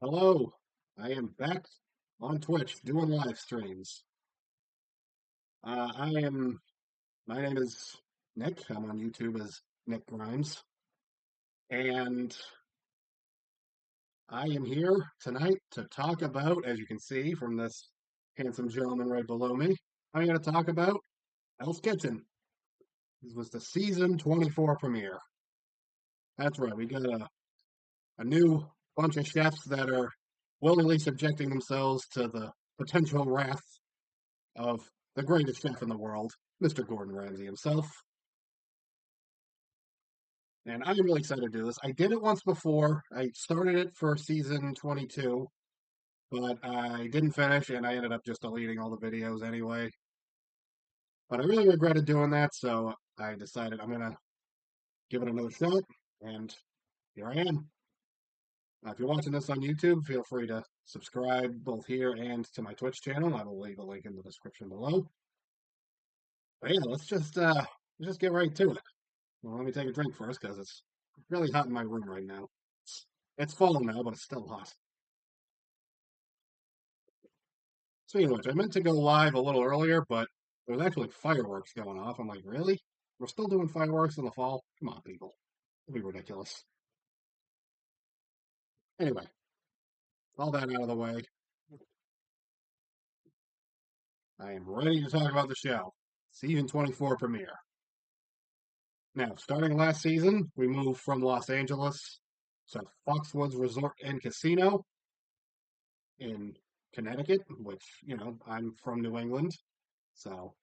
Hello, I am back on Twitch doing live streams. I am, my name is Nick. I'm on YouTube as Nick Grimes, and I am here tonight to talk about, as you can see from this handsome gentleman right below me, I'm going to talk about Hell's Kitchen. This was the season 24 premiere. That's right, we got a new bunch of chefs that are willingly subjecting themselves to the potential wrath of the greatest chef in the world, Mr. Gordon Ramsay himself. And I'm really excited to do this. I did it once before. I started it for season 22, but I didn't finish and I ended up just deleting all the videos anyway. But I really regretted doing that, so I decided I'm going to give it another shot. And here I am. If you're watching this on YouTube, feel free to subscribe both here and to my Twitch channel. I will leave a link in the description below. But yeah, let's just get right to it. Well, let me take a drink first because it's really hot in my room right now. It's fall now, but it's still hot. Speaking of which, I meant to go live a little earlier, but there was actually fireworks going off. I'm like, really? We're still doing fireworks in the fall? Come on, people. It'd be ridiculous. Anyway, all that out of the way, I am ready to talk about the show. Season 24 premiere. Now, starting last season, we moved from Los Angeles to Foxwoods Resort and Casino in Connecticut, which, I'm from New England. So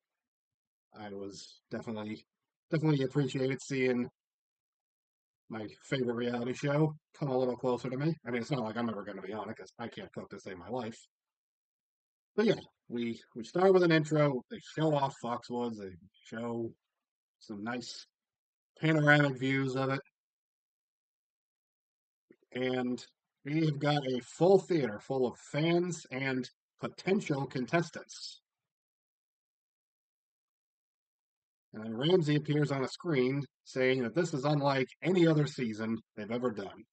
I was definitely appreciated seeing my favorite reality show come a little closer to me. I mean, it's not like I'm ever going to be on it because I can't cook to save my life. But yeah, we start with an intro. They show off Foxwoods. They show some nice panoramic views of it, and we've got a full theater full of fans and potential contestants. And then Ramsey appears on a screen saying that this is unlike any other season they've ever done.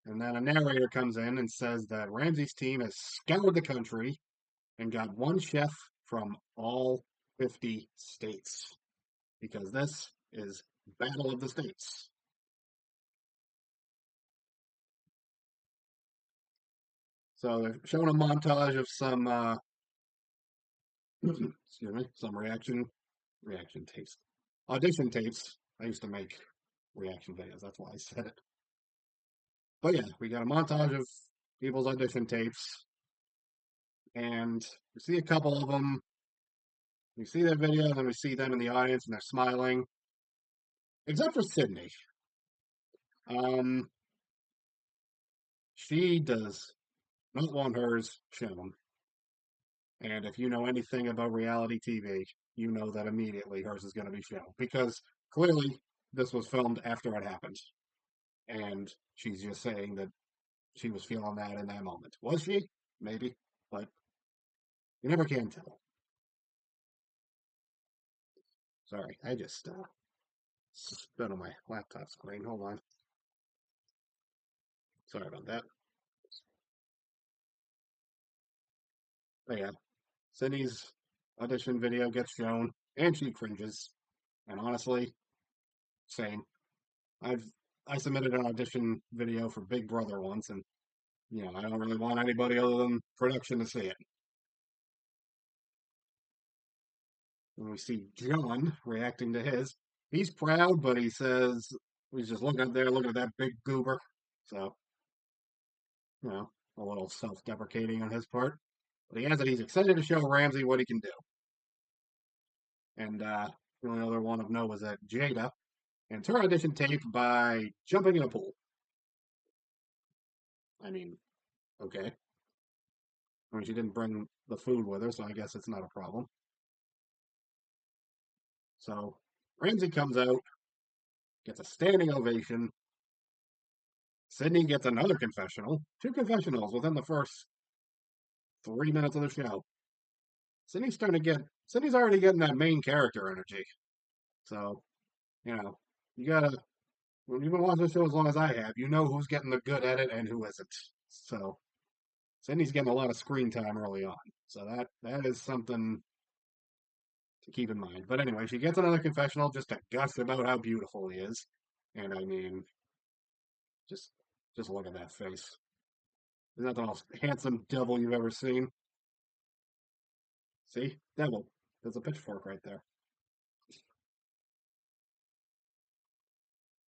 And then a narrator comes in and says that Ramsey's team has scoured the country and got one chef from all 50 states because this is Battle of the States. So they're showing a montage of some, excuse me, some reaction tapes, audition tapes. I used to make reaction videos. That's why I said it. But yeah, we got a montage of people's audition tapes, and we see a couple of them. We see their video, and then we see them in the audience, and they're smiling, except for Sydney. Um, she does not want hers shown. And if you know anything about reality TV, you know that immediately hers is going to be shown because clearly this was filmed after it happened. And she's just saying that she was feeling that in that moment. Was she? Maybe, but you never can tell. Sorry, I just spit on my laptop screen. Hold on. Sorry about that. But yeah, Sydney's audition video gets shown, and she cringes. And honestly, same. I've I submitted an audition video for Big Brother once, and I don't really want anybody other than production to see it. When we see John reacting to his, he's proud, but he says he's just looking up there, looking at that big goober. So, a little self-deprecating on his part. But he has it. He's excited to show Ramsey what he can do. And the only other one of note was that Jada and her audition tape by jumping in a pool. I mean, okay. I mean, she didn't bring the food with her, so I guess it's not a problem. So Ramsey comes out, gets a standing ovation. Sydney gets another confessional, two confessionals within the first 3 minutes of the show. Sydney's already getting that main character energy. So, you gotta, when you've been watching the show as long as I have, you know who's getting the good edit and who isn't. So Sydney's getting a lot of screen time early on. So that is something to keep in mind. But anyway, she gets another confessional just to gush about how beautiful he is. And I mean, just just look at that face. Isn't that the most handsome devil you've ever seen? See? Devil. There's a pitchfork right there.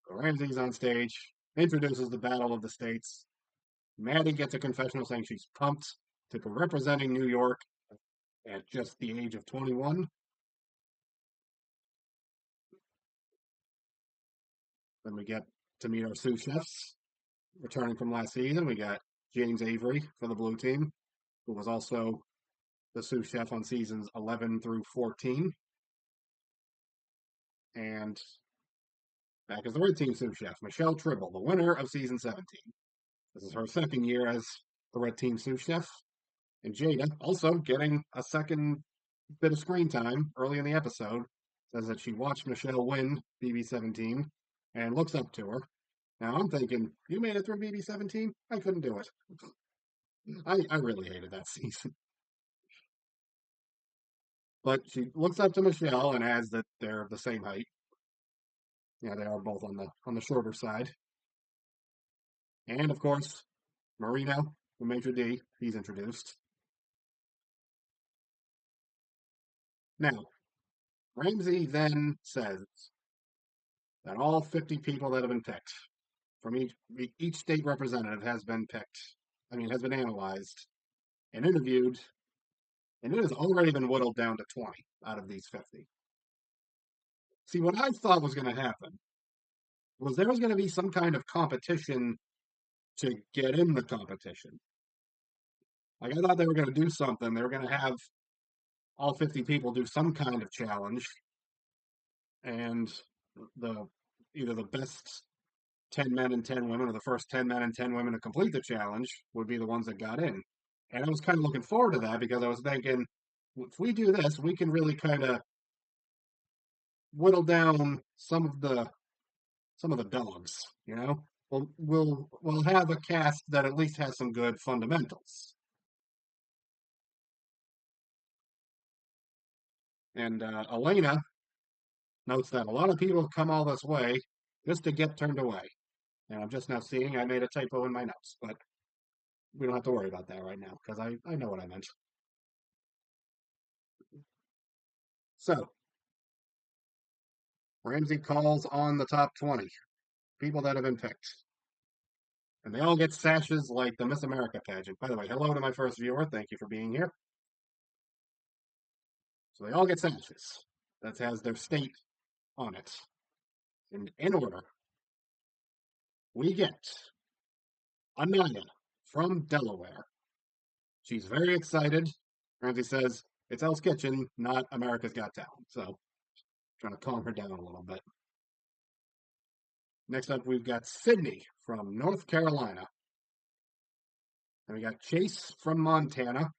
So Ramsey's on stage, introduces the Battle of the States. Maddie gets a confessional saying she's pumped to be representing New York at just the age of 21. Then we get to meet our sous chefs returning from last season. We got James Avery for the blue team, who was also the sous chef on seasons 11 through 14. And back as the red team sous chef, Michelle Tribble, the winner of season 17. This is her second year as the red team sous chef. And Jada, also getting a second bit of screen time early in the episode, says that she watched Michelle win BB17 and looks up to her. Now I'm thinking, you made it through BB17? I couldn't do it. I really hated that season. But she looks up to Michelle and adds that they're the same height. Yeah, they are both on the shorter side. And of course, Marino, the Major D, he's introduced. Now, Ramsey then says that all 50 people that have been picked from each state representative has been picked. I mean, has been analyzed and interviewed, and it has already been whittled down to 20 out of these 50. See, what I thought was going to happen was there was going to be some kind of competition to get in the competition. Like I thought they were going to do something. They were going to have all 50 people do some kind of challenge, and the either the best 10 men and 10 women or the first 10 men and 10 women to complete the challenge would be the ones that got in. And I was kind of looking forward to that because I was thinking, if we do this, we can really kind of whittle down some of the dogs. We'll have a cast that at least has some good fundamentals. And Elena notes that a lot of people come all this way just to get turned away. And I'm just now seeing I made a typo in my notes, but we don't have to worry about that right now because I know what I meant. So Ramsey calls on the top 20 people that have been picked. And they all get sashes like the Miss America pageant. By the way, hello to my first viewer. Thank you for being here. So they all get sashes that has their state on it. In order, we get Anaya from Delaware. She's very excited. Ramsey says it's Hell's Kitchen, not America's Got Talent. So trying to calm her down a little bit. Next up, we've got Sydney from North Carolina. And we got Chase from Montana,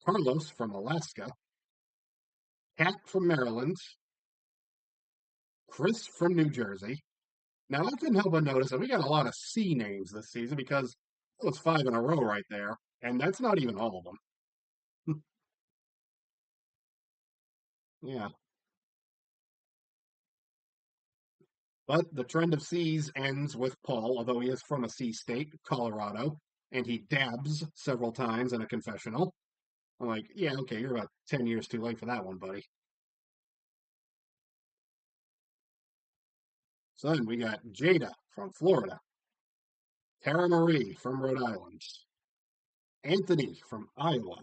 Carlos from Alaska, Kat from Maryland, Chris from New Jersey. Now, I couldn't help but notice that we got a lot of C names this season because it was 5 in a row right there. And that's not even all of them. Yeah. But the trend of C's ends with Paul, although he is from a C state, Colorado, and he dabs several times in a confessional. I'm like, yeah, okay, you're about 10 years too late for that one, buddy. So then we got Jada from Florida, Tara Marie from Rhode Island, Anthony from Iowa,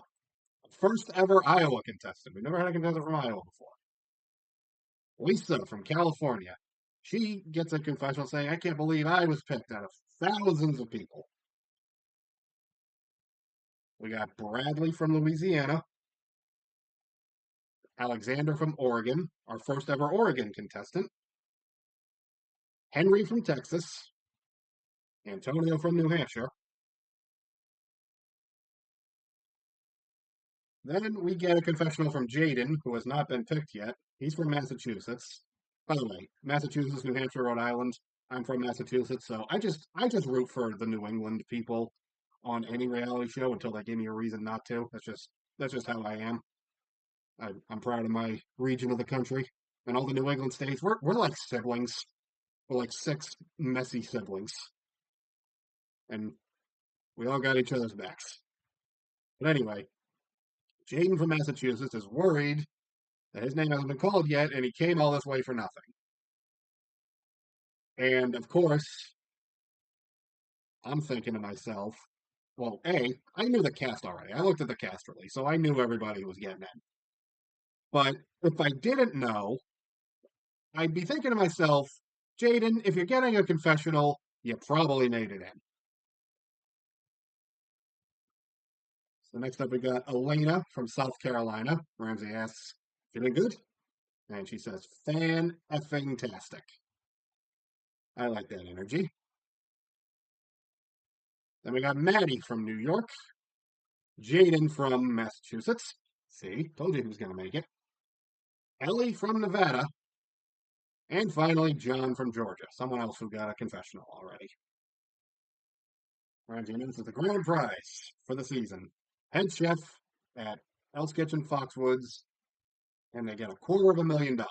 first ever Iowa contestant. We've never had a contestant from Iowa before. Lisa from California. She gets a confessional saying, I can't believe I was picked out of thousands of people. We got Bradley from Louisiana, Alexander from Oregon, our first ever Oregon contestant, Henry from Texas, Antonio from New Hampshire. Then we get a confessional from Jaden, who has not been picked yet. He's from Massachusetts. By the way, Massachusetts, New Hampshire, Rhode Island. I'm from Massachusetts, so I just root for the New England people. on any reality show until they give me a reason not to. That's just how I am. I'm proud of my region of the country and all the New England states. We're like siblings. We're like six messy siblings, and we all got each other's backs. But anyway, Jaden from Massachusetts is worried that his name hasn't been called yet, and he came all this way for nothing. And of course, I'm thinking to myself, well, I knew the cast already. I looked at the cast release, so I knew everybody was getting in. But if I didn't know, I'd be thinking to myself, Jaden, if you're getting a confessional, you probably made it in. So next up, we got Elena from South Carolina. Ramsey asks, feeling good? And she says, fan effing tastic. I like that energy. Then we got Maddie from New York, Jaden from Massachusetts. See, told you he was going to make it. Ellie from Nevada, and finally John from Georgia, someone else who got a confessional already. Ramsey announces the grand prize for the season. Head chef at Hell's Kitchen Foxwoods, and they get $250,000.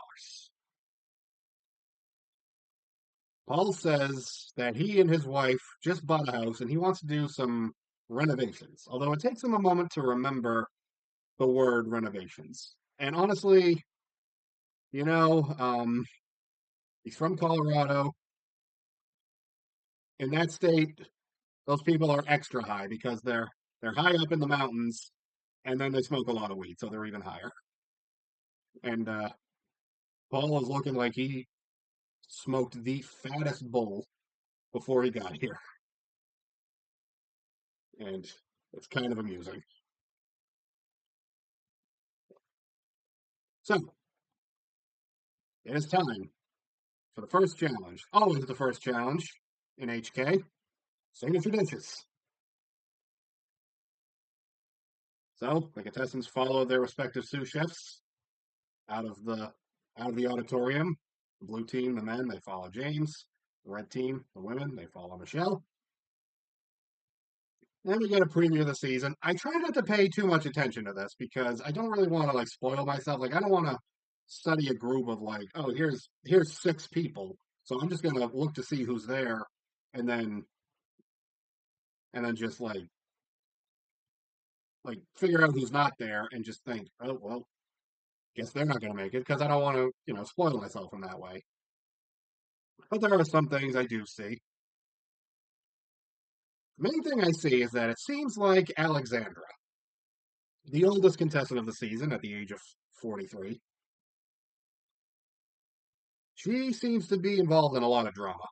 Paul says that he and his wife just bought a house and he wants to do some renovations, although it takes him a moment to remember the word renovations. And honestly, you know, he's from Colorado. In that state, those people are extra high because they're high up in the mountains, and then they smoke a lot of weed, so they're even higher. And Paul is looking like he smoked the fattest bowl before he got here, and it's kind of amusing. So it is time for the first challenge. Always the first challenge in HK. Signature dishes. So the contestants follow their respective sous chefs out of the auditorium. The blue team, the men, they follow James. The red team, the women, they follow Michelle. Then we get a preview of the season. I try not to pay too much attention to this because I don't really want to like spoil myself. Like I don't want to study a group of like, oh, here's six people. So I'm just gonna look to see who's there and then just like figure out who's not there and just think, oh well, guess they're not gonna make it because I don't want to, spoil myself in that way. But there are some things I do see. The main thing I see is that it seems like Alexandra, the oldest contestant of the season at the age of 43, she seems to be involved in a lot of drama.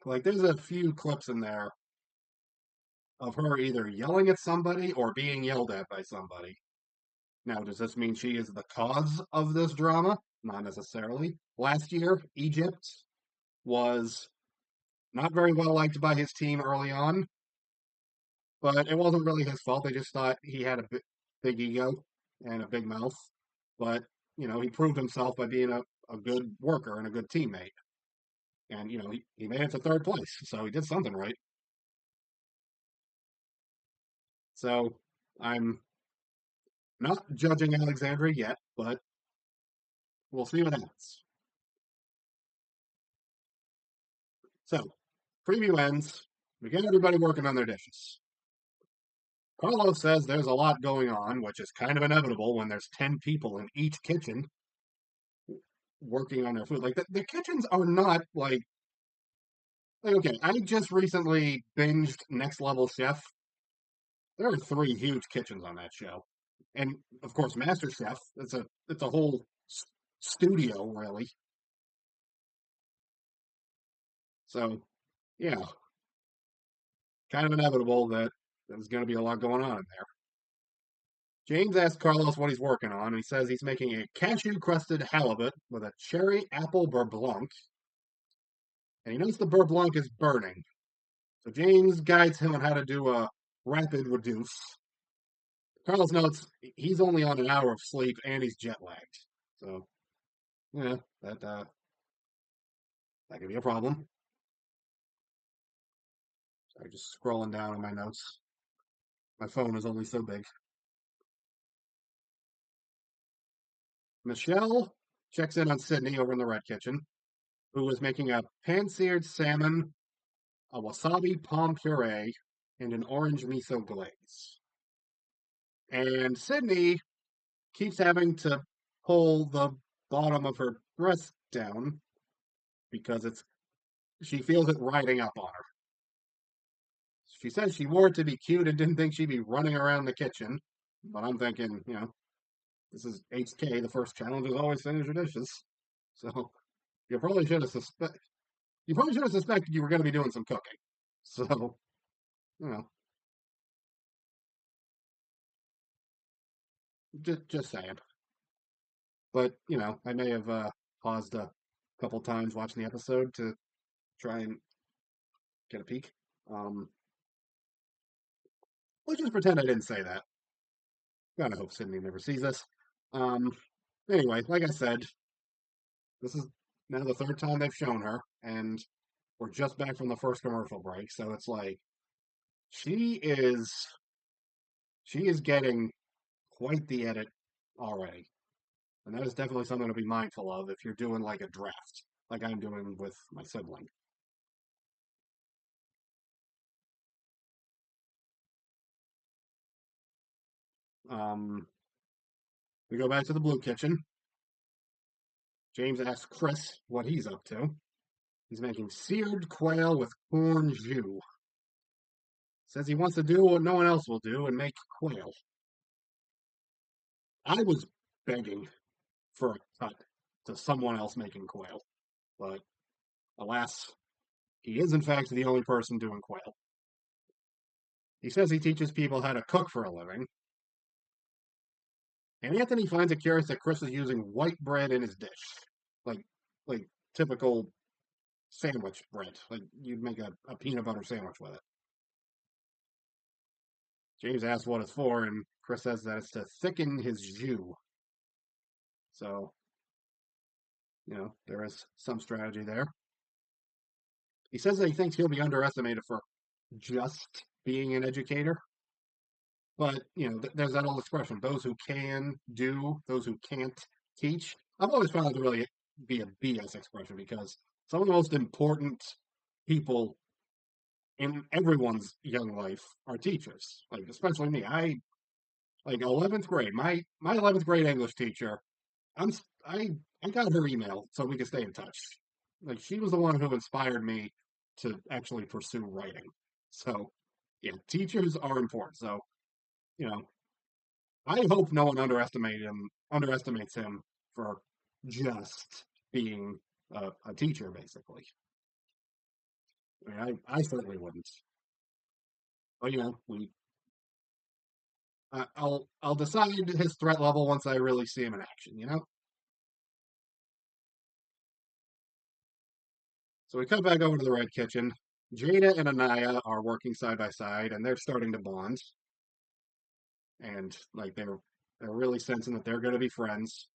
Like, there's a few clips in there of her either yelling at somebody or being yelled at by somebody. Now, does this mean she is the cause of this drama? Not necessarily. Last year, Egypt was not very well liked by his team early on, but it wasn't really his fault. They just thought he had a big ego and a big mouth. But, he proved himself by being a good worker and a good teammate. And, he made it to third place. So he did something right. So I'm not judging Alexandria yet, but we'll see what happens. So, preview ends. We get everybody working on their dishes. Carlos says there's a lot going on, which is kind of inevitable when there's 10 people in each kitchen working on their food. Like, the kitchens are not okay, I just recently binged Next Level Chef. There are three huge kitchens on that show. And, of course, Master Chef. It's a whole studio, really. So, yeah, kind of inevitable that there's going to be a lot going on in there. James asks Carlos what he's working on, and he says he's making a cashew crusted halibut with a cherry apple beurre blanc, and he knows the beurre blanc is burning. So James guides him on how to do a rapid reduce. Carlos notes he's only on an hour of sleep and he's jet lagged. So, yeah, that could be a problem. I'm just scrolling down on my notes. My phone is only so big. Michelle checks in on Sydney over in the Red Kitchen, who is making a pan-seared salmon, a wasabi palm puree, and an orange miso glaze. And Sydney keeps having to pull the bottom of her dress down because it's she feels it riding up on her. She says she wore it to be cute and didn't think she'd be running around the kitchen. But I'm thinking, this is HK. The first challenge is always finish your dishes. So you probably should have suspected you were going to be doing some cooking. So you know, just saying. But I may have paused a couple times watching the episode to try and get a peek. Um, let's just pretend I didn't say that. Gotta hope Sydney never sees this. Um, anyway, like I said, this is now the third time they've shown her, and we're just back from the first commercial break, so it's like she is she is getting quite the edit already. And that is definitely something to be mindful of if you're doing like a draft, like I'm doing with my sibling. Um, we go back to the Blue Kitchen. James asks Chris what he's up to. He's making seared quail with corn jus. Says he wants to do what no one else will do and make quail. I was begging for a cut to someone else making quail, but alas, he is in fact the only person doing quail. He says he teaches people how to cook for a living, and Anthony finds it curious that Chris is using white bread in his dish, like like typical sandwich bread. Like you'd make a peanut butter sandwich with it. James asks what it's for, and Chris says that it's to thicken his jus. So, there is some strategy there. He says that he thinks he'll be underestimated for just being an educator. But, there's that old expression those who can do, those who can't teach. I've always found it to really be a BS expression because some of the most important people in everyone's young life are teachers. Like, especially me. Like 11th grade, my 11th grade English teacher, I'm, I, I got her email so we could stay in touch. Like, she was the one who inspired me to actually pursue writing. So, yeah, teachers are important. So, you know, I hope no one underestimates him for just being a teacher, basically. I mean, I certainly wouldn't. But I'll decide his threat level once I really see him in action. So we come back over to the Red Kitchen. Jada and Anaya are working side by side, and they're starting to bond, and like they're really sensing that they're going to be friends.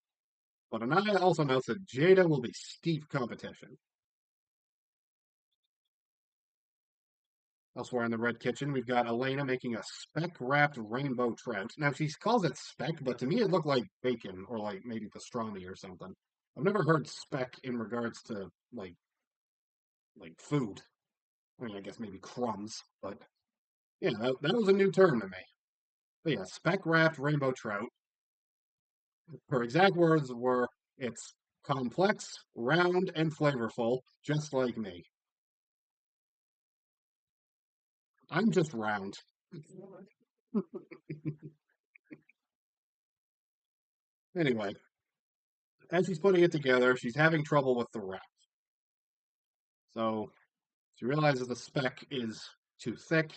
But Anaya also notes that Jada will be steep competition. Elsewhere in the Red Kitchen, we've got Elena making a speck-wrapped rainbow trout. Now, she calls it speck, but to me it looked like bacon or like maybe pastrami or something. I've never heard speck in regards to like food. I mean, I guess maybe crumbs, but yeah, that was a new term to me. But yeah, speck-wrapped rainbow trout. Her exact words were, "It's complex, round, and flavorful, just like me." I'm just round. Anyway, as she's putting it together, she's having trouble with the wrap. So she realizes the speck is too thick,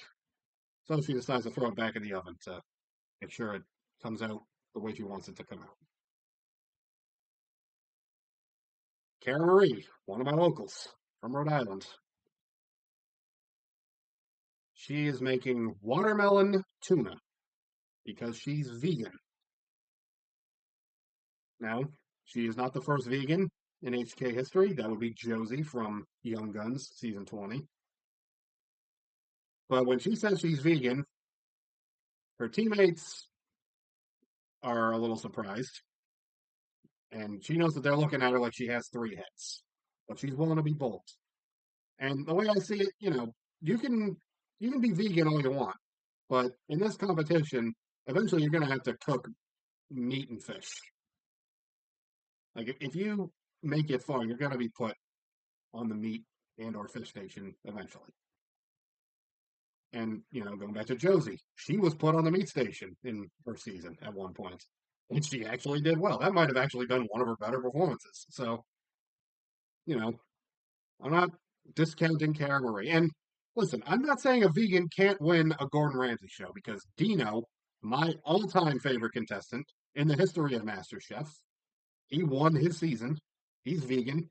so she decides to throw it back in the oven to make sure it comes out the way she wants it to come out. Cara Marie, one of my locals from Rhode Island, she is making watermelon tuna because she's vegan. Now, she is not the first vegan in HK history. That would be Josie from Young Guns season 20. But when she says she's vegan, her teammates are a little surprised, and she knows that they're looking at her like she has three heads, but she's willing to be bold. And the way I see it, you can you can be vegan all you want, but in this competition, eventually you're going to have to cook meat and fish. Like if you make it far, you're going to be put on the meat and or fish station eventually. And going back to Josie, she was put on the meat station in her season at one point, and she actually did well. That might have actually been one of her better performances. So, you know, I'm not discounting Cara Marie. And listen, I'm not saying a vegan can't win a Gordon Ramsay show because Dino, my all-time favorite contestant in the history of MasterChef, he won his season. He's vegan.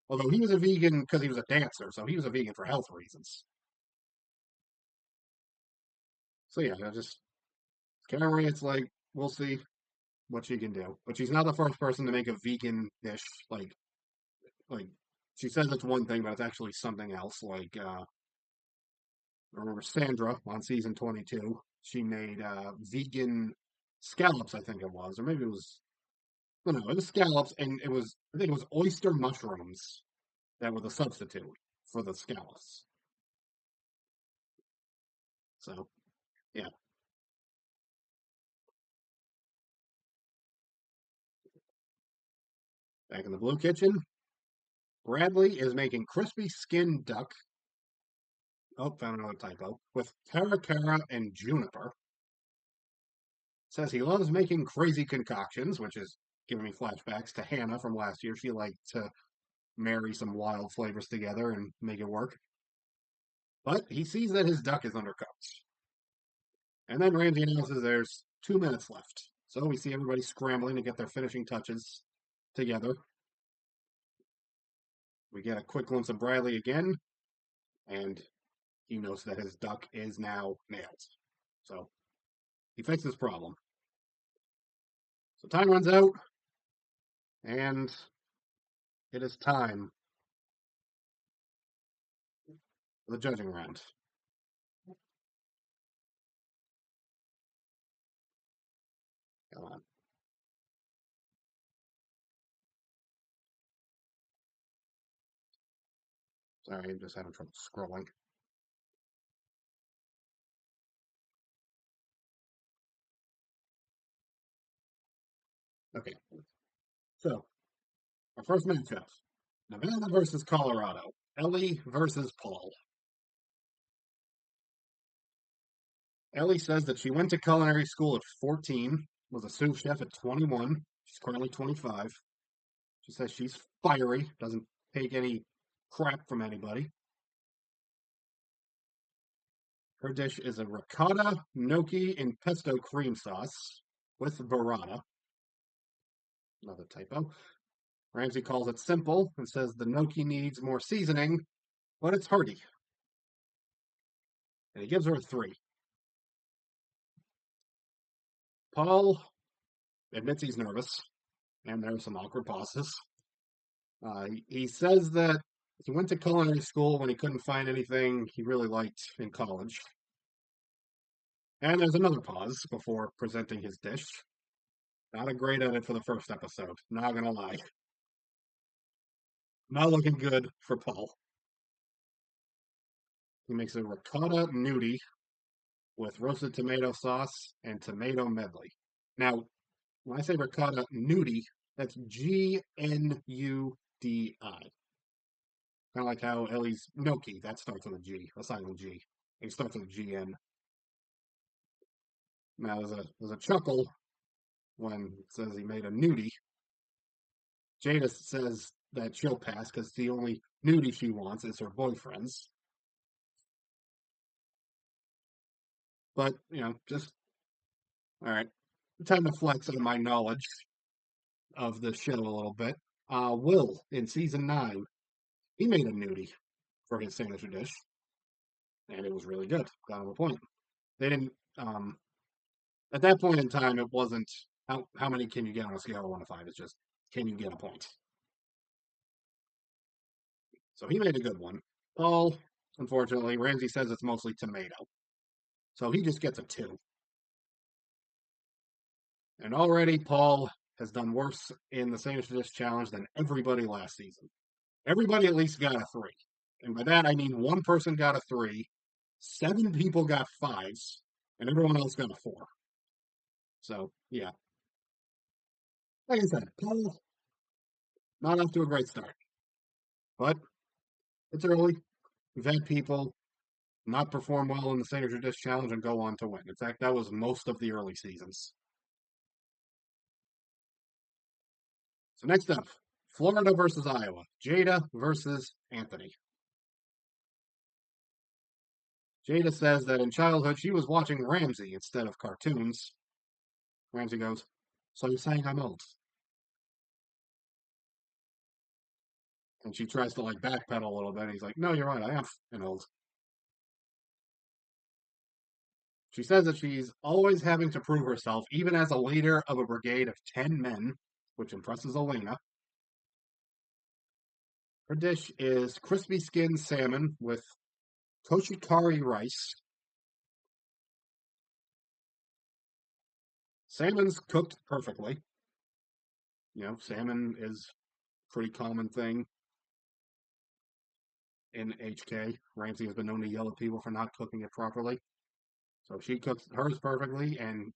Although he was a vegan because he was a dancer, so he was a vegan for health reasons. So yeah, I just Camry, it's like we'll see what she can do. But she's not the first person to make a vegan dish. Like she says it's one thing, but it's actually something else. I remember Sandra on season 22. She made vegan scallops, I think it was, or maybe it was no, it was scallops, and I think it was oyster mushrooms that were the substitute for the scallops. So yeah, back in the blue kitchen, Bradley is making crispy skinned duck. Oh, found another typo. With Terra Terra and Juniper. Says he loves making crazy concoctions, which is giving me flashbacks to Hannah from last year. She liked to marry some wild flavors together and make it work. But he sees that his duck is undercooked. And then Ramsay announces there's 2 minutes left. So we see everybody scrambling to get their finishing touches together. We get a quick glimpse of Bradley again, and he knows that his duck is now nailed. So he fixed this problem. So time runs out, and it is time for the judging round. Come on. Sorry, I'm just having trouble scrolling. Okay, so our first matchup, Nevada versus Colorado. Ellie versus Paul. Ellie says that she went to culinary school at 14, was a sous chef at 21. She's currently 25. She says she's fiery, doesn't take any crap from anybody. Her dish is a ricotta, gnocchi, and pesto cream sauce with burrata. Another typo. Ramsay calls it simple and says the gnocchi needs more seasoning, but it's hearty. And he gives her a 3. Paul admits he's nervous, and there are some awkward pauses. He says that he went to culinary school when he couldn't find anything he really liked in college. And there's another pause before presenting his dish. Not a great edit for the first episode, not gonna lie. Not looking good for Paul. He makes a ricotta gnudi with roasted tomato sauce and tomato medley. Now, when I say ricotta gnudi, that's Gnudi. Kind of like how Ellie's gnocchi, that starts with a G, a silent G. It starts with a GN. Now, there's a chuckle when it says he made a nudie. Jada says that she'll pass because the only nudie she wants is her boyfriend's. But, just, all right. Time to flex on my knowledge of the show a little bit. Will, in season 9, he made a nudie for his signature dish, and it was really good. Got him a point. They didn't, at that point in time, it wasn't how many can you get on a scale of 1 to 5. It's just, can you get a point? So he made a good one. Paul, Unfortunately, Ramsey says it's mostly tomato. So he just gets a 2. And already Paul has done worse in the sandwich dish challenge than everybody last season. Everybody at least got a 3. And by that, I mean one person got a 3, 7 people got 5s, and everyone else got a 4. So, yeah. Like I said, Paul, not off to a great start. But it's early. We've had people not perform well in the Signature Dish Challenge and go on to win. In fact, that was most of the early seasons. So next up, Florida versus Iowa. Jada versus Anthony. Jada says that in childhood she was watching Ramsey instead of cartoons. Ramsey goes, "So you're saying I'm old?" And she tries to like backpedal a little bit. And he's like, "No, you're right. I am an old." She says that she's always having to prove herself, even as a leader of a brigade of 10 men, which impresses Elena. Her dish is crispy skinned salmon with koshikari rice. Salmon's cooked perfectly. Salmon is a pretty common thing in HK. Ramsey has been known to yell at people for not cooking it properly. So she cooks hers perfectly, and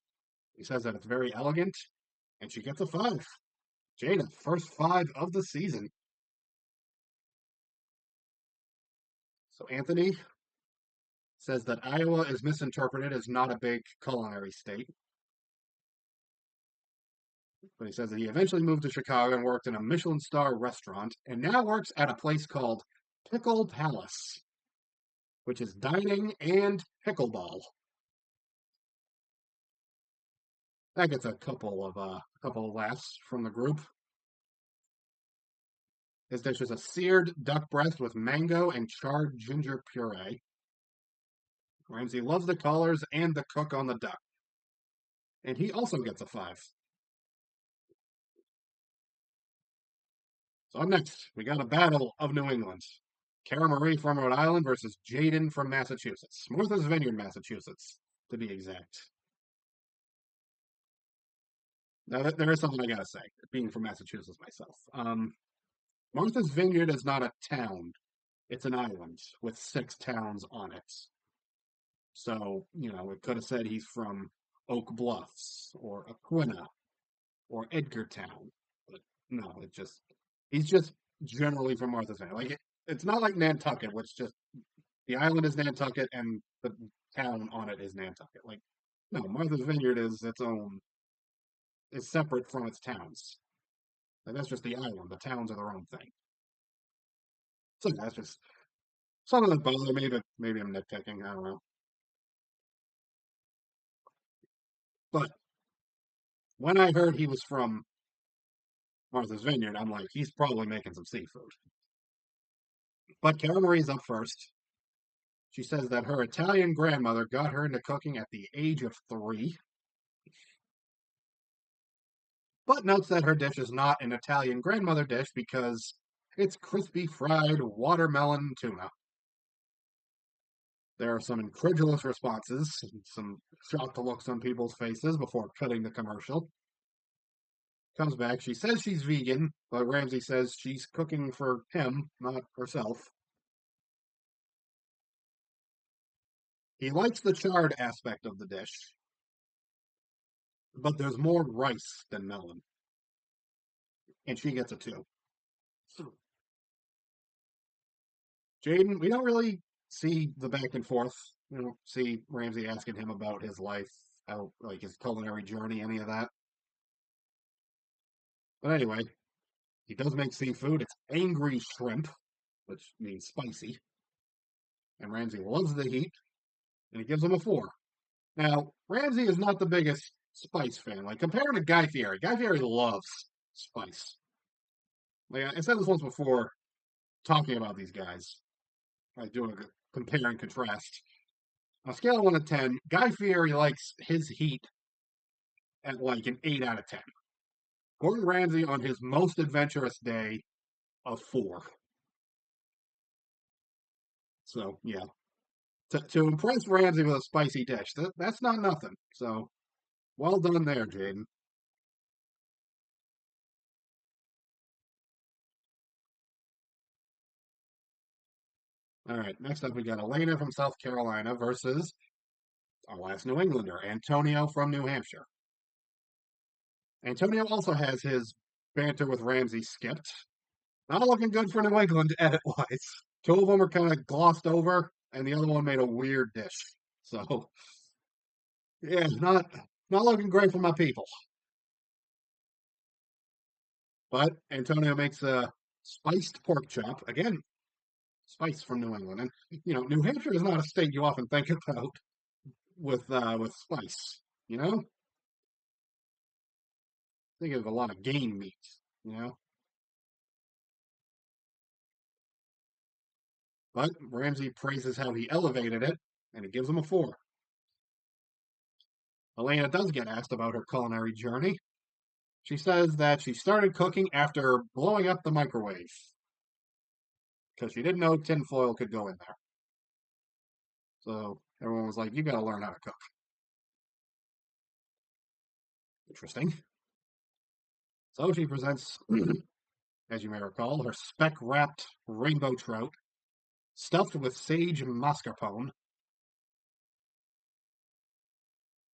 he says that it's very elegant, and she gets a 5. Jada, first 5 of the season. So Anthony says that Iowa is misinterpreted as not a big culinary state. But he says that he eventually moved to Chicago and worked in a Michelin star restaurant, and now works at a place called Pickle Palace, which is dining and pickleball. That gets a couple of laughs from the group. His dish is a seared duck breast with mango and charred ginger puree. Ramsey loves the colors and the cook on the duck. And he also gets a 5. So up next, we got a battle of New England. Cara Marie from Rhode Island versus Jaden from Massachusetts. Martha's Vineyard, Massachusetts, to be exact. Now, there is something I gotta say, being from Massachusetts myself. Martha's Vineyard is not a town, it's an island with 6 towns on it. So, it could have said he's from Oak Bluffs or Aquina or Edgartown. But no, he's just generally from Martha's Vineyard. Like it's not like Nantucket, which just the island is Nantucket and the town on it is Nantucket. Like, no, Martha's Vineyard is its own, is separate from its towns. Like that's just the island. The towns are their own thing. So that's just something that bothers me, but maybe I'm nitpicking. I don't know. But when I heard he was from Martha's Vineyard, I'm like, he's probably making some seafood. But Cara Marie's up first. She says that her Italian grandmother got her into cooking at the age of 3, but notes that her dish is not an Italian grandmother dish because it's crispy fried watermelon tuna. There are some incredulous responses, some shocked looks on people's faces before cutting the commercial. Comes back, she says she's vegan, but Ramsey says she's cooking for him, not herself. He likes the charred aspect of the dish, but there's more rice than melon, and she gets a 2. Jaden, we don't really see the back and forth. We don't see Ramsey asking him about his life, how like his culinary journey, any of that. But anyway, he does make seafood. It's angry shrimp, which means spicy. And Ramsey loves the heat, and he gives him a 4. Now, Ramsey is not the biggest spice fan. Like comparing to Guy Fieri loves spice. Like I said this once before, talking about these guys, like doing a compare and contrast. On a scale of 1 to 10, Guy Fieri likes his heat at like an 8 out of 10. Gordon Ramsay on his most adventurous day, a 4. So yeah, to impress Ramsey with a spicy dish, that's not nothing. So well done there, Jaden. All right, next up we got Elena from South Carolina versus our last New Englander, Antonio from New Hampshire. Antonio also has his banter with Ramsey skipped. Not looking good for New England edit wise. Two of them are kind of glossed over, and the other one made a weird dish. So yeah, not looking great for my people. But Antonio makes a spiced pork chop. Again, spice from New England. And New Hampshire is not a state you often think about with spice. You know, think of a lot of game meat. You know, but Ramsey praises how he elevated it, and he gives him a 4. Elena does get asked about her culinary journey. She says that she started cooking after blowing up the microwave because she didn't know tinfoil could go in there. So everyone was like, "You got to learn how to cook." Interesting. So she presents, as you may recall, her speck wrapped rainbow trout stuffed with sage mascarpone.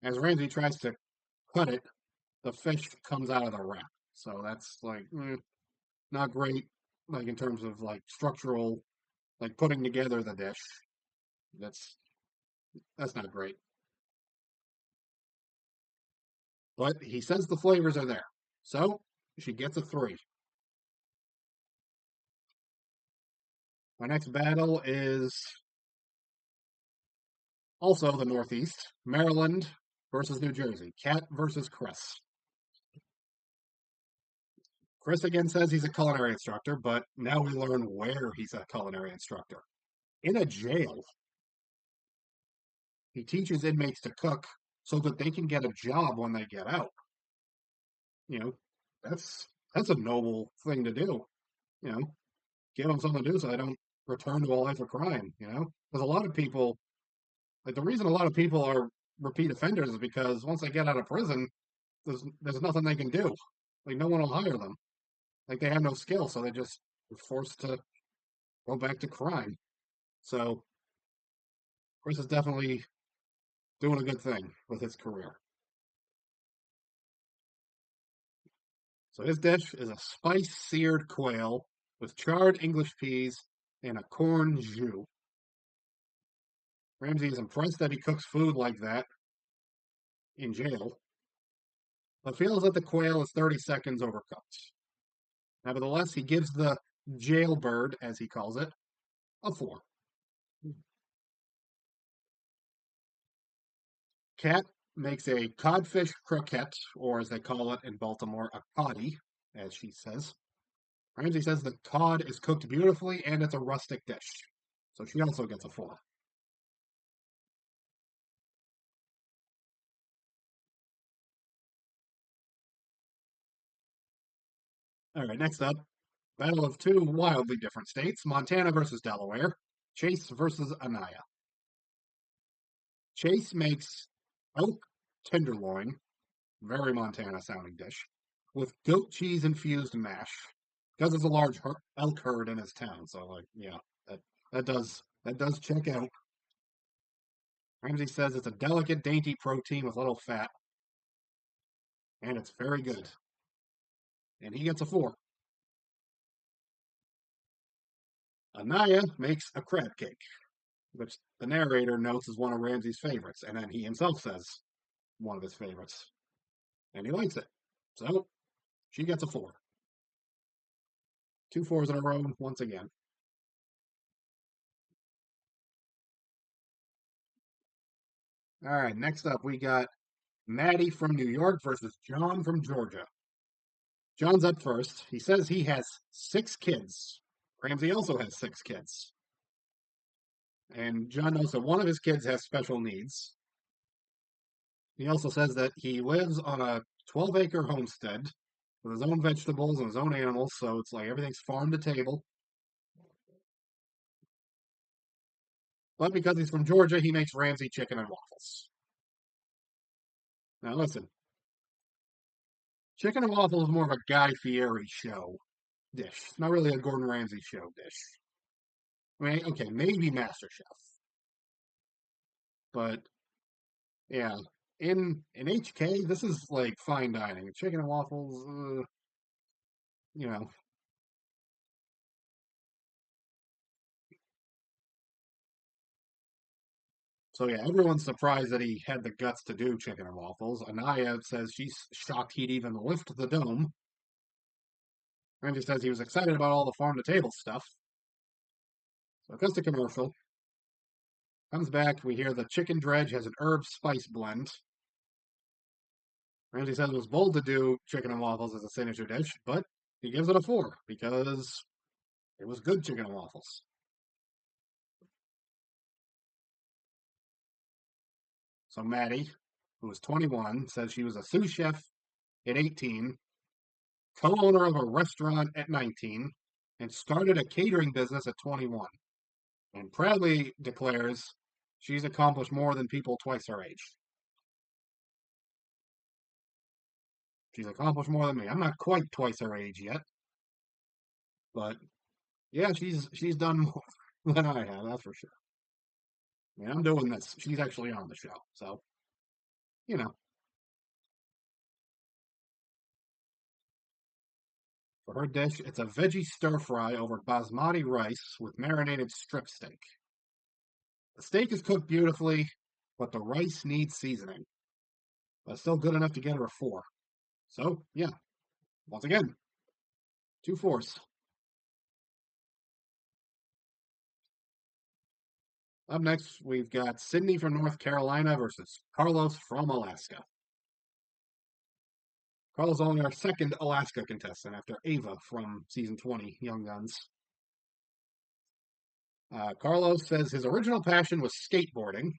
As Ramsey tries to cut it, the fish comes out of the wrap. So that's like not great, like in terms of like structural, like putting together the dish. That's that's not great. But he says the flavors are there. So she gets a 3. My next battle is also the Northeast, Maryland versus New Jersey, Cat versus Chris. Chris again says he's a culinary instructor, but now we learn where he's a culinary instructor. In a jail, he teaches inmates to cook so that they can get a job when they get out. You know, that's a noble thing to do. You know, give them something to do so they don't return to a life of crime. Because a lot of people, like the reason a lot of people are repeat offenders is because once they get out of prison, there's nothing they can do. Like no one will hire them. Like they have no skill, so they just are forced to go back to crime. So Chris is definitely doing a good thing with his career. So his dish is a spice seared quail with charred English peas and a corn jus. Ramsey is impressed that he cooks food like that in jail, but feels that the quail is 30 seconds overcooked. Nevertheless, he gives the jailbird, as he calls it, a 4. Cat makes a codfish croquette, or as they call it in Baltimore, a coddy, as she says. Ramsey says the cod is cooked beautifully and it's a rustic dish. So she also gets a 4. All right, next up, battle of two wildly different states, Montana versus Delaware, Chase versus Anaya. Chase makes elk tenderloin, very Montana sounding dish, with goat cheese infused mash. Because there's a large elk herd in his town, so like, yeah, that that does check out. Ramsey says it's a delicate, dainty protein with little fat, and it's very good. And he gets a 4. Anaya makes a crab cake, which the narrator notes is one of Ramsey's favorites, and then he himself says one of his favorites, and he likes it. So she gets a 4. Two fours in a row once again. All right, next up we got Maddie from New York versus John from Georgia. John's up first. He says he has 6 kids. Ramsey also has 6 kids. And John knows that one of his kids has special needs. He also says that he lives on a 12-acre homestead with his own vegetables and his own animals, so it's like everything's farm to table. But because he's from Georgia, he makes Ramsay chicken and waffles. Now listen, chicken and waffles is more of a Guy Fieri show dish. It's not really a Gordon Ramsay show dish. I mean, okay, maybe MasterChef, but yeah, in HK, this is like fine dining. Chicken and waffles, you know. So yeah, everyone's surprised that he had the guts to do chicken and waffles. Anaya says she's shocked he'd even lift the dome. Randy says he was excited about all the farm to table stuff. So it goes to commercial. Comes back, we hear the chicken dredge has an herb spice blend. Ramsay says it was bold to do chicken and waffles as a signature dish, but he gives it a 4 because it was good chicken and waffles. So Maddie, who was 21, says she was a sous chef at 18, co-owner of a restaurant at 19, and started a catering business at 21. And proudly declares she's accomplished more than people twice her age. She's accomplished more than me. I'm not quite twice her age yet, but yeah, she's done more than I have, that's for sure. I mean, I'm doing this. She's actually on the show, so you know. For her dish, it's a veggie stir fry over basmati rice with marinated strip steak. The steak is cooked beautifully, but the rice needs seasoning. But still good enough to get her a 4. So yeah, once again, 2 4s. Up next, we've got Sydney from North Carolina versus Carlos from Alaska. Carlos only our second Alaska contestant after Ava from season 20, Young Guns. Carlos says his original passion was skateboarding,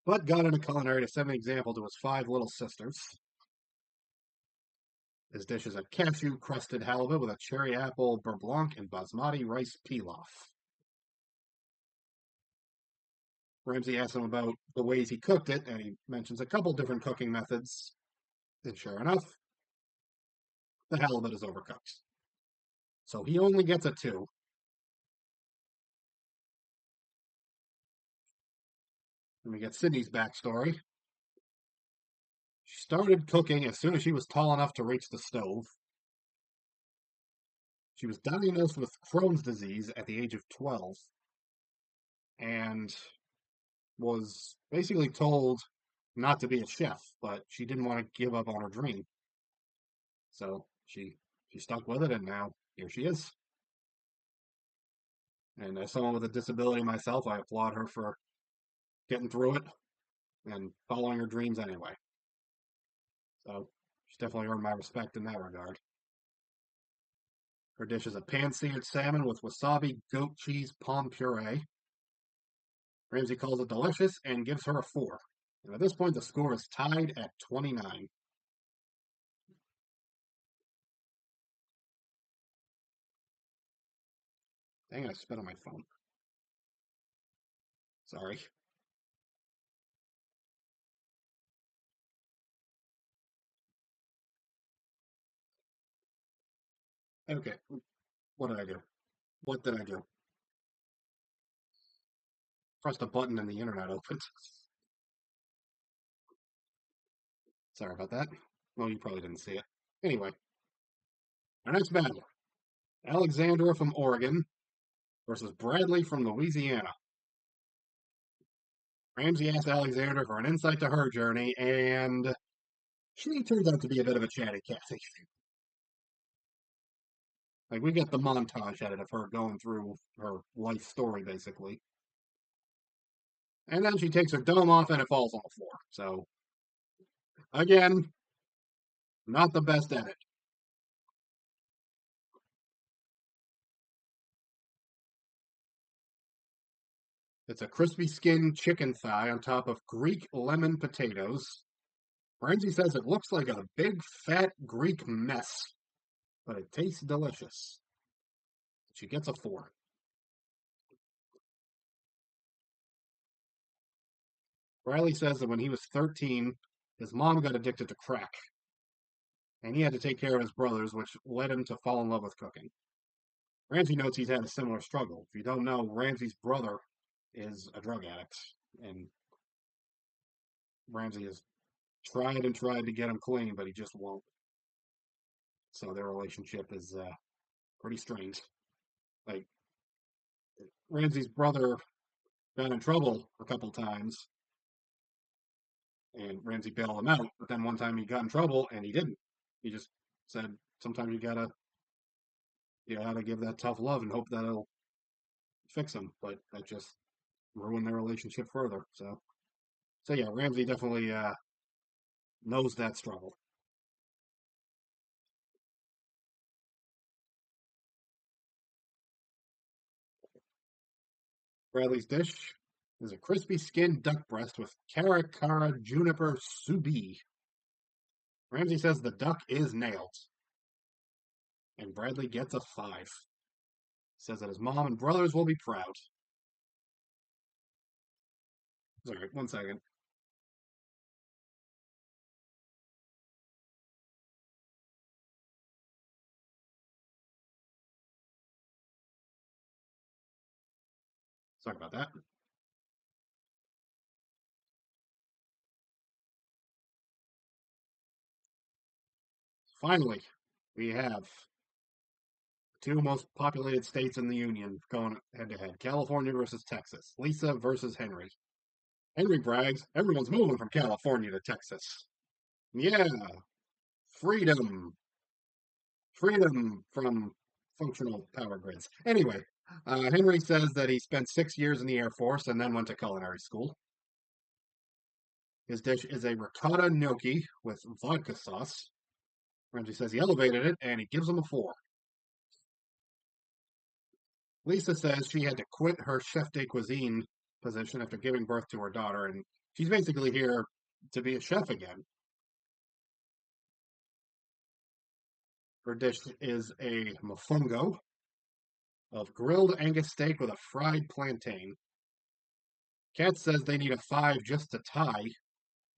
but got into culinary to set an example to his 5 little sisters. His dish is a cashew crusted halibut with a cherry apple beurre blanc and basmati rice pilaf. Ramsay asks him about the ways he cooked it, and he mentions a couple different cooking methods. And sure enough, the halibut is overcooked. So he only gets a 2. And we get Sydney's backstory. She started cooking as soon as she was tall enough to reach the stove. She was diagnosed with Crohn's disease at the age of 12 and was basically told not to be a chef, but she didn't want to give up on her dream. So she stuck with it, and now here she is. And as someone with a disability myself, I applaud her for getting through it and following her dreams anyway. So she's definitely earned my respect in that regard. Her dish is a pan-seared salmon with wasabi, goat cheese, palm puree. Ramsay calls it delicious and gives her a 4. And at this point, the score is tied at 29. Dang it, I spit on my phone. Sorry. Okay, what did I do? What did I do? Pressed a button and the internet opened. Sorry about that. Well, you probably didn't see it. Anyway, our next battle, Alexandra from Oregon versus Bradley from Louisiana. Ramsey asked Alexandra for an insight to her journey, and she turns out to be a bit of a chatty Cathy. Like, we get the montage edit of her going through her life story, basically. And then she takes her dome off and it falls on the floor. So, again, not the best edit. It's a crispy skinned chicken thigh on top of Greek lemon potatoes. Ramsey says it looks like a big fat Greek mess, but it tastes delicious. She gets a 4. Riley says that when he was 13, his mom got addicted to crack, and he had to take care of his brothers, which led him to fall in love with cooking. Ramsey notes he's had a similar struggle. If you don't know, Ramsey's brother is a drug addict, and Ramsey has tried and tried to get him clean, but he just won't. So their relationship is pretty strained. Like Ramsey's brother got in trouble a couple times, and Ramsey bailed him out. But then one time he got in trouble, and he didn't. He just said, "Sometimes you gotta give that tough love and hope that it'll fix him." But that just ruined their relationship further. So yeah, Ramsey definitely knows that struggle. Bradley's dish is a crispy skinned duck breast with caracara juniper subi. Ramsey says the duck is nailed, and Bradley gets a 5. Says that his mom and brothers will be proud. Sorry, 1 second. Sorry about that. Finally, we have two most populated states in the Union going head to head. California versus Texas. Lisa versus Henry. Henry brags, everyone's moving from California to Texas. Yeah, freedom. Freedom from functional power grids. Anyway, Henry says that he spent 6 years in the Air Force and then went to culinary school. His dish is a ricotta gnocchi with vodka sauce. Ramsey says he elevated it and he gives him a 4. Lisa says she had to quit her chef de cuisine position after giving birth to her daughter, and she's basically here to be a chef again. Her dish is a mofongo of grilled Angus steak with a fried plantain. Kat says they need a 5 just to tie.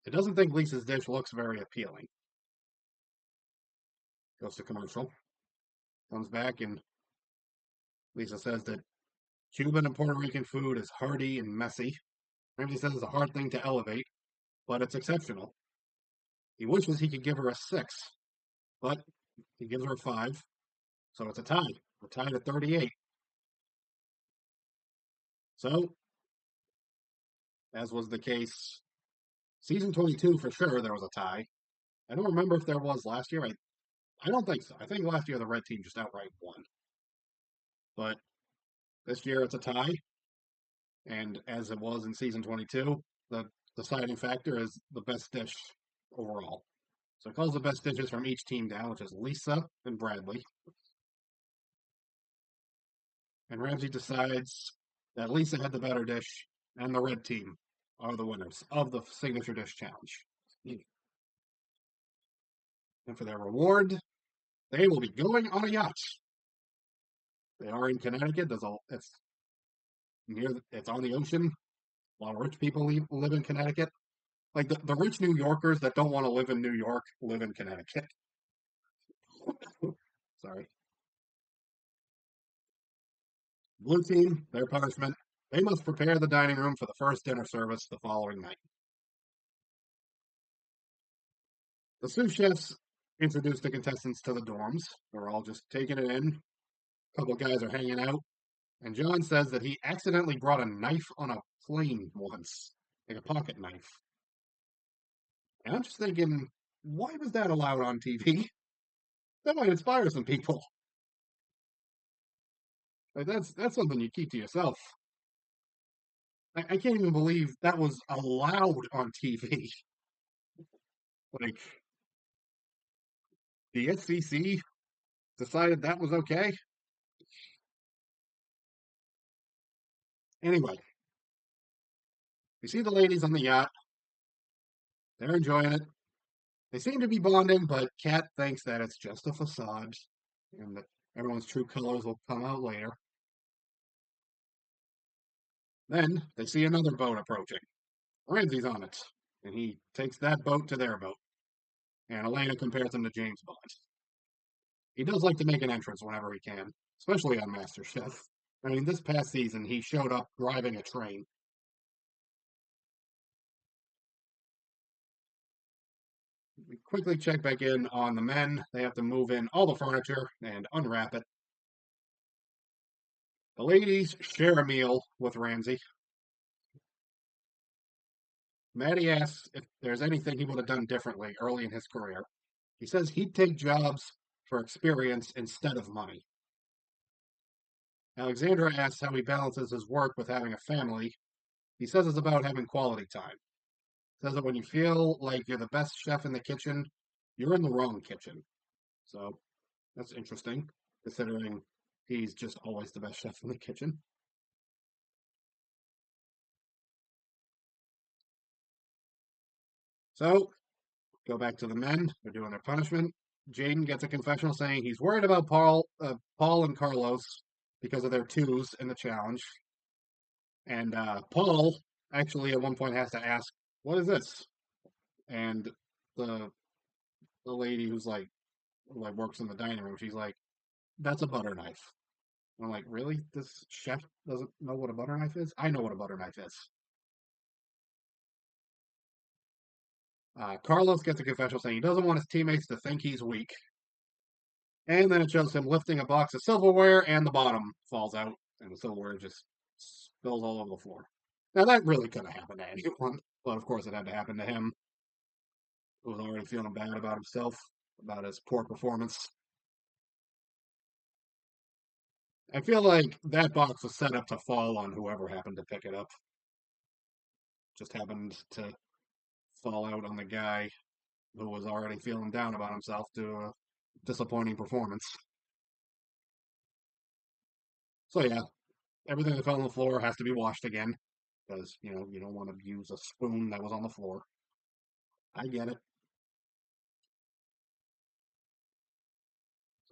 It doesn't think Lisa's dish looks very appealing. Goes to commercial. Comes back, and Lisa says that Cuban and Puerto Rican food is hearty and messy. Ramsey says it's a hard thing to elevate, but it's exceptional. He wishes he could give her a 6, but he gives her a 5, so it's a tie. We're tied at 38. So, as was the case, season 22 for sure, there was a tie. I don't remember if there was last year. I don't think so. I think last year the red team just outright won. But this year it's a tie, and as it was in season 22, the deciding factor is the best dish overall. So it calls the best dishes from each team down, which is Lisa and Bradley. And Ramsey decides that Lisa had the better dish, and the red team are the winners of the signature dish challenge. And for their reward, they will be going on a yacht. They are in Connecticut. It's it's on the ocean. A lot of rich people live in Connecticut. Like the rich New Yorkers that don't want to live in New York live in Connecticut. Sorry. Blue team, their punishment. They must prepare the dining room for the first dinner service the following night. The sous chefs introduce the contestants to the dorms. They're all just taking it in. A couple of guys are hanging out. And John says that he accidentally brought a knife on a plane once, like a pocket knife. And I'm just thinking, why was that allowed on TV? That might inspire some people. Like that's something you keep to yourself. I can't even believe that was allowed on TV. Like the SEC decided that was okay. Anyway, we see the ladies on the yacht. They're enjoying it. They seem to be bonding, but Kat thinks that it's just a facade and that everyone's true colors will come out later. Then they see another boat approaching. Ramsey's on it, and he takes that boat to their boat. And Elena compares him to James Bond. He does like to make an entrance whenever he can, especially on MasterChef. I mean, this past season, he showed up driving a train. We quickly check back in on the men. They have to move in all the furniture and unwrap it. The ladies share a meal with Ramsey. Maddie asks if there's anything he would have done differently early in his career. He says he'd take jobs for experience instead of money. Alexandra asks how he balances his work with having a family. He says it's about having quality time. Says that when you feel like you're the best chef in the kitchen, you're in the wrong kitchen. So that's interesting, considering he's just always the best chef in the kitchen. So go back to the men. They're doing their punishment. Jaden gets a confessional saying he's worried about Paul and Carlos because of their twos in the challenge. And Paul actually at one point has to ask, "What is this?" And the the lady who's like works in the dining room, she's like, "That's a butter knife." And I'm like, "Really? This chef doesn't know what a butter knife is? I know what a butter knife is." Carlos gets a confessional saying he doesn't want his teammates to think he's weak. And then it shows him lifting a box of silverware, and the bottom falls out, and the silverware just spills all over the floor. Now, that really could have happened to anyone, but of course it had to happen to him, who was already feeling bad about himself, about his poor performance. I feel like that box was set up to fall on whoever happened to pick it up. Just happened to fall out on the guy who was already feeling down about himself to a disappointing performance. So, yeah, everything that fell on the floor has to be washed again because, you don't want to use a spoon that was on the floor. I get it.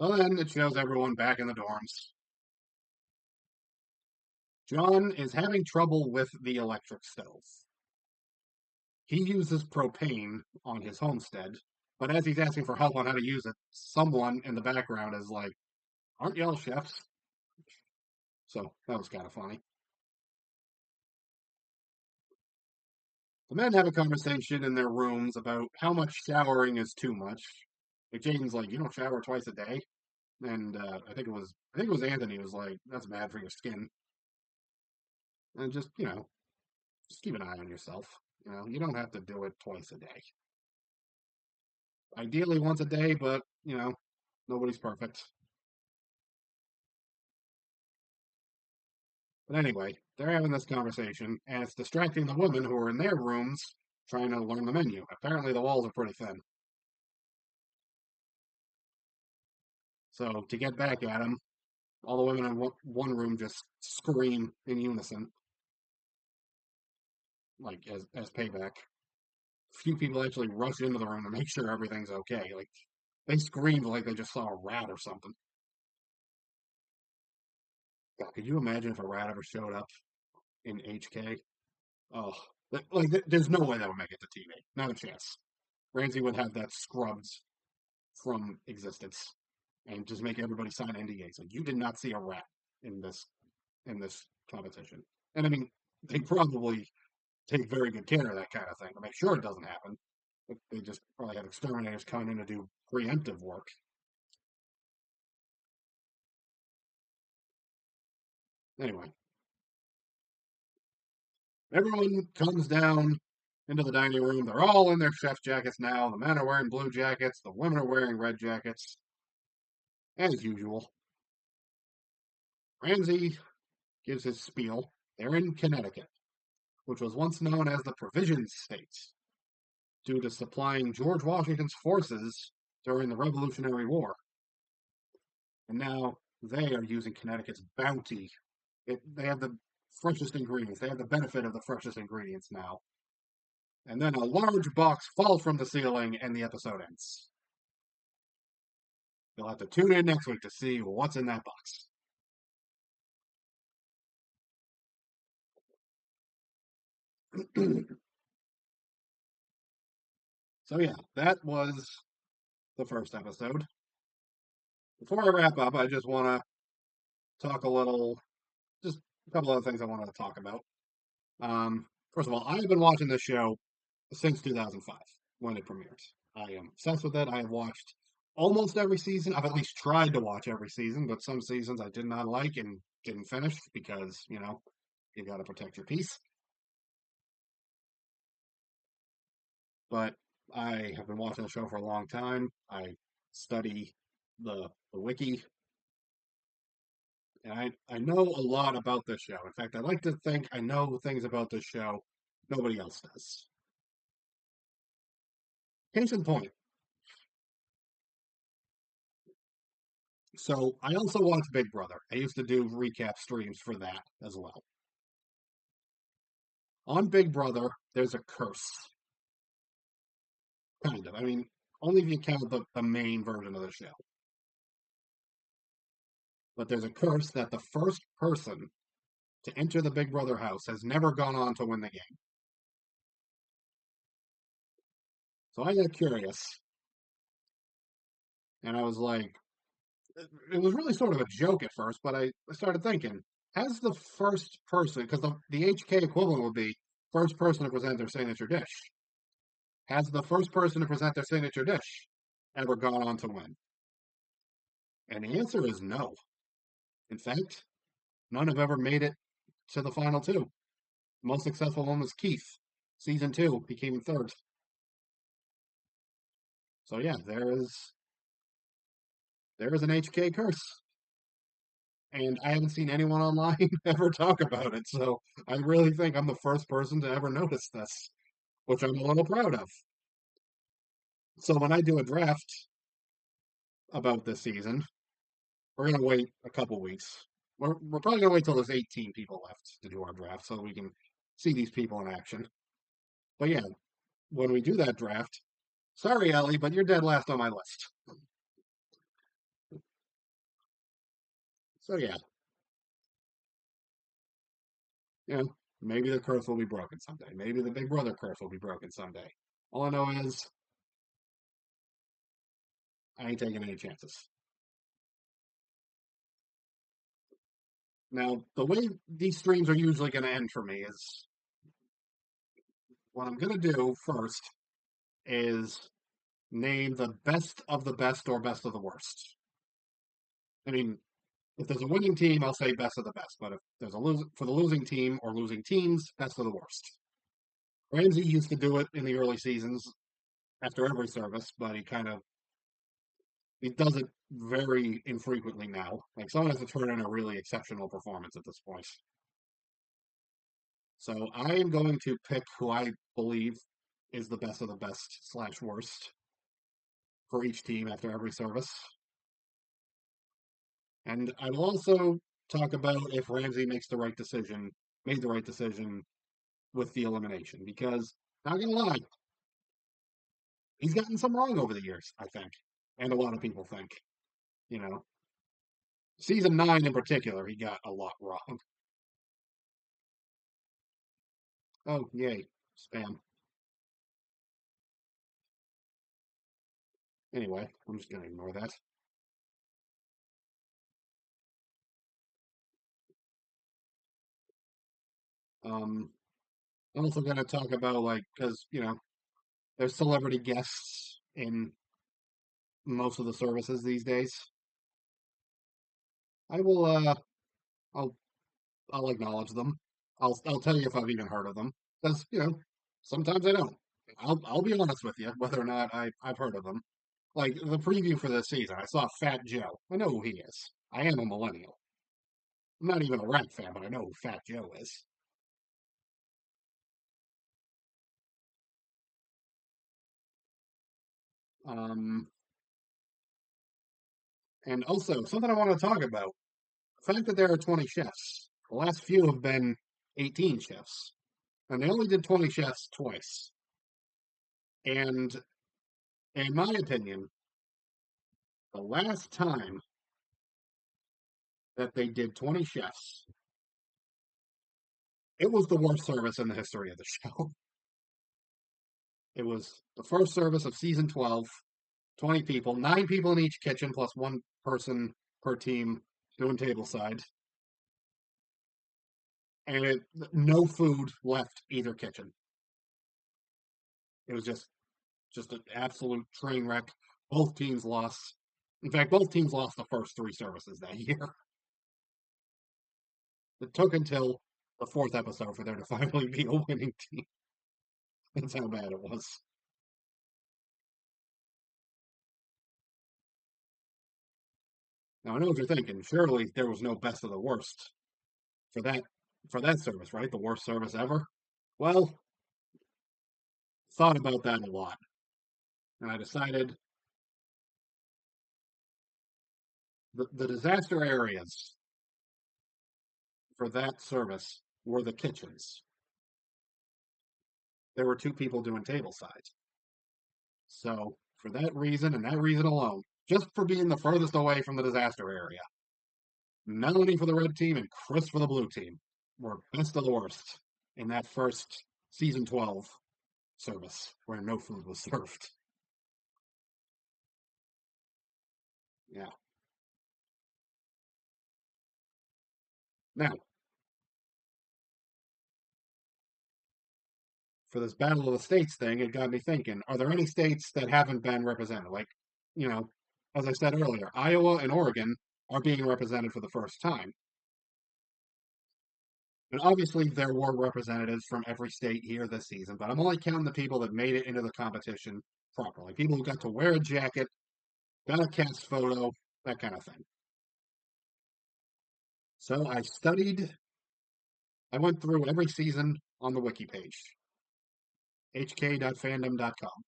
So then it shows everyone back in the dorms. John is having trouble with the electric stove. He uses propane on his homestead, but as he's asking for help on how to use it, someone in the background is like, "Aren't y'all chefs?" So that was kind of funny. The men have a conversation in their rooms about how much showering is too much. Like Jaden's like, "You don't shower twice a day," and I think it was Anthony was like, "That's bad for your skin." And just keep an eye on yourself. You don't have to do it twice a day. Ideally once a day, but nobody's perfect. But anyway, they're having this conversation, and it's distracting the women who are in their rooms trying to learn the menu. Apparently, the walls are pretty thin. So to get back at him, all the women in one room just scream in unison, like as payback. Few people actually rush into the room to make sure everything's okay. Like they screamed like they just saw a rat or something. God, could you imagine if a rat ever showed up in HK? Oh, there's no way that would make it to TV. Not a chance. Ramsey would have that scrubbed from existence and just make everybody sign NDAs. Like you did not see a rat in this competition. And I mean, they probably take very good care of that kind of thing to make sure it doesn't happen. But they just probably have exterminators coming in to do preemptive work. Anyway, everyone comes down into the dining room. They're all in their chef jackets now. The men are wearing blue jackets. The women are wearing red jackets, as usual. Ramsey gives his spiel. They're in Connecticut, which was once known as the Provision State, due to supplying George Washington's forces during the Revolutionary War. And now they are using Connecticut's bounty. They have the freshest ingredients. They have the benefit of the freshest ingredients now. And then a large box falls from the ceiling, and the episode ends. You'll have to tune in next week to see what's in that box. So yeah, that was the first episode. Before I wrap up, I just want to talk a little, just a couple of things I wanted to talk about. First of all, I have been watching this show since 2005 when it premiered. I am obsessed with it. I have watched almost every season. I've at least tried to watch every season, but some seasons I did not like and didn't finish because, you got to protect your peace. But I have been watching the show for a long time. I study the wiki, and I know a lot about this show. In fact, I like to think I know things about this show nobody else does. Case in point. So I also watch Big Brother. I used to do recap streams for that as well. On Big Brother, there's a curse, kind of. I mean, only if you count the main version of the show. But there's a curse that the first person to enter the Big Brother house has never gone on to win the game. So I got curious, and I was like, it was really sort of a joke at first, but I started thinking, has the first person, because the HK equivalent would be first person to present their signature dish, has the first person to present their signature dish ever gone on to win? And the answer is no. In fact, none have ever made it to the final two. The most successful one was Keith. Season two, he came in third. So yeah, there is an HK curse. And I haven't seen anyone online ever talk about it. So I really think I'm the first person to ever notice this, which I'm a little proud of. So when I do a draft about this season, we're gonna wait a couple weeks. We're probably gonna wait till there's 18 people left to do our draft so we can see these people in action. But yeah, when we do that draft, sorry, Ellie, but you're dead last on my list. So yeah, maybe the curse will be broken someday. Maybe the Big Brother curse will be broken someday. All I know is I ain't taking any chances. Now, the way these streams are usually going to end for me is what I'm going to do first is name the best of the best or best of the worst. I mean, if there's a winning team, I'll say best of the best. But if there's for the losing team or losing teams, best of the worst. Ramsey used to do it in the early seasons after every service, but he does it very infrequently now. Like someone has to turn in a really exceptional performance at this point. So I am going to pick who I believe is the best of the best slash worst for each team after every service. And I will also talk about if Ramsey made the right decision with the elimination. Because, not gonna lie, he's gotten some wrong over the years, I think. And a lot of people think. You know, season 9 in particular, he got a lot wrong. Oh, yay. Spam. Anyway, I'm just gonna ignore that. Um, I'm also gonna talk about like because there's celebrity guests in most of the services these days. I will I'll I'll acknowledge them. I'll tell you if I've even heard of them because sometimes I don't. I'll be honest with you whether or not I've heard of them. Like the preview for this season, I saw Fat Joe. I know who he is. I am a millennial. I'm not even a rap fan, but I know who Fat Joe is. Um, and also something I want to talk about: the fact that there are 20 chefs. The last few have been 18 chefs, and they only did 20 chefs twice. And in my opinion, the last time that they did 20 chefs, it was the worst service in the history of the show. It was the first service of season 12, 20 people, 9 people in each kitchen, plus one person per team doing tableside. And no food left either kitchen. It was just an absolute train wreck. Both teams lost. In fact, both teams lost the first three services that year. It took until the fourth episode for there to finally be a winning team. That's how bad it was. Now I know what you're thinking. Surely there was no best of the worst for that service, right? The worst service ever. Well, thought about that a lot, and I decided the disaster areas for that service were the kitchens. There were 2 people doing table sides. So for that reason and that reason alone, just for being the furthest away from the disaster area, Melanie for the red team and Chris for the blue team were best of the worst in that first season 12 service where no food was served. Yeah. Now, for this Battle of the States thing, it got me thinking, are there any states that haven't been represented? Like, you know, as I said earlier, Iowa and Oregon are being represented for the first time. And obviously, there were representatives from every state here this season, but I'm only counting the people that made it into the competition properly. People who got to wear a jacket, got a cast photo, that kind of thing. So I went through every season on the wiki page, hk.fandom.com,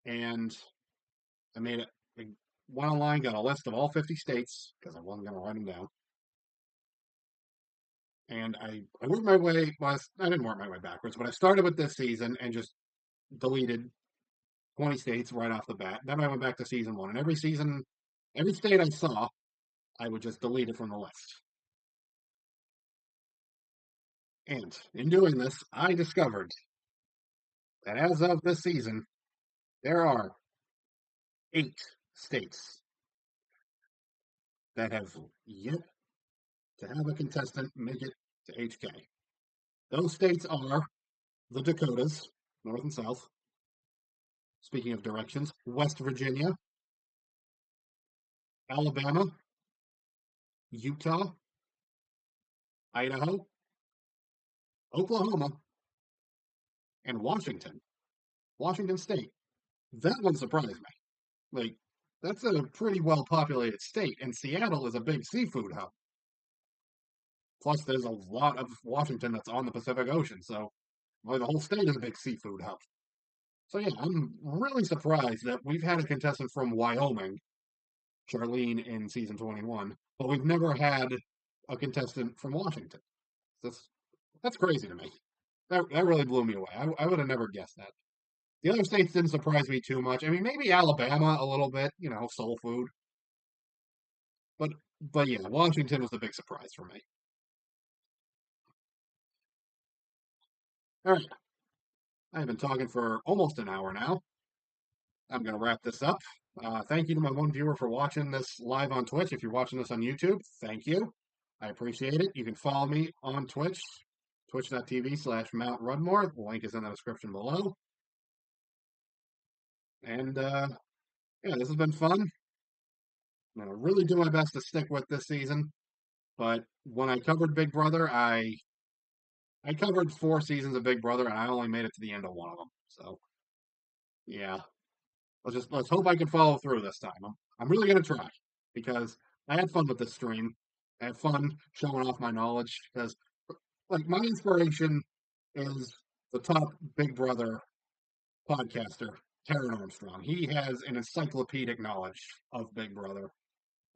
and I made it. I went online, got a list of all 50 states because I wasn't going to write them down. And I worked my way, well, I didn't work my way backwards, but I started with this season and just deleted 20 states right off the bat. Then I went back to season one. And every season, every state I saw, I would just delete it from the list. And in doing this, I discovered that as of this season, there are 8 states that have yet to have a contestant make it to HK. Those states are the Dakotas, North and South. Speaking of directions, West Virginia, Alabama, Utah, Idaho, Oklahoma, and Washington State. That one surprised me. Like, that's a pretty well populated state, and Seattle is a big seafood hub. Plus, there's a lot of Washington that's on the Pacific Ocean, so well, the whole state is a big seafood hub. So yeah, I'm really surprised that we've had a contestant from Wyoming, Charlene, in season 21, but we've never had a contestant from Washington. That's that's crazy to me. That really blew me away. I would have never guessed that. The other states didn't surprise me too much. I mean, maybe Alabama a little bit, soul food. But but yeah, Washington was the big surprise for me. All right, I've been talking for almost an hour now. I'm going to wrap this up. Thank you to my one viewer for watching this live on Twitch. If you're watching this on YouTube, thank you. I appreciate it. You can follow me on Twitch, twitch.tv/Mount Rudmore. The link is in the description below. And yeah, this has been fun. I'm going to really do my best to stick with this season. But when I covered Big Brother, I covered 4 seasons of Big Brother, and I only made it to the end of one of them. So yeah, let's hope I can follow through this time. I'm really gonna try because I had fun with this stream. I had fun showing off my knowledge because like my inspiration is the top Big Brother podcaster, Taron Armstrong. He has an encyclopedic knowledge of Big Brother.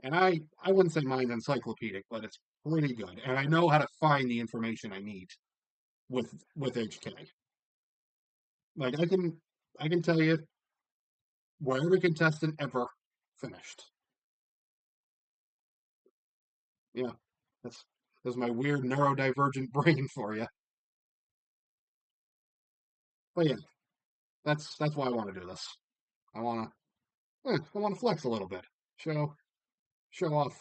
And I wouldn't say mine's encyclopedic, but it's pretty good. And I know how to find the information I need with HK. Like I can tell you where every contestant ever finished. Yeah, that's my weird neurodivergent brain for you. But yeah, that's why I want to do this. I want I want to flex a little bit, show show off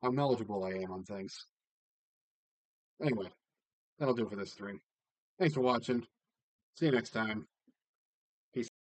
how knowledgeable I am on things. Anyway, that'll do it for this stream. Thanks for watching. See you next time. Peace.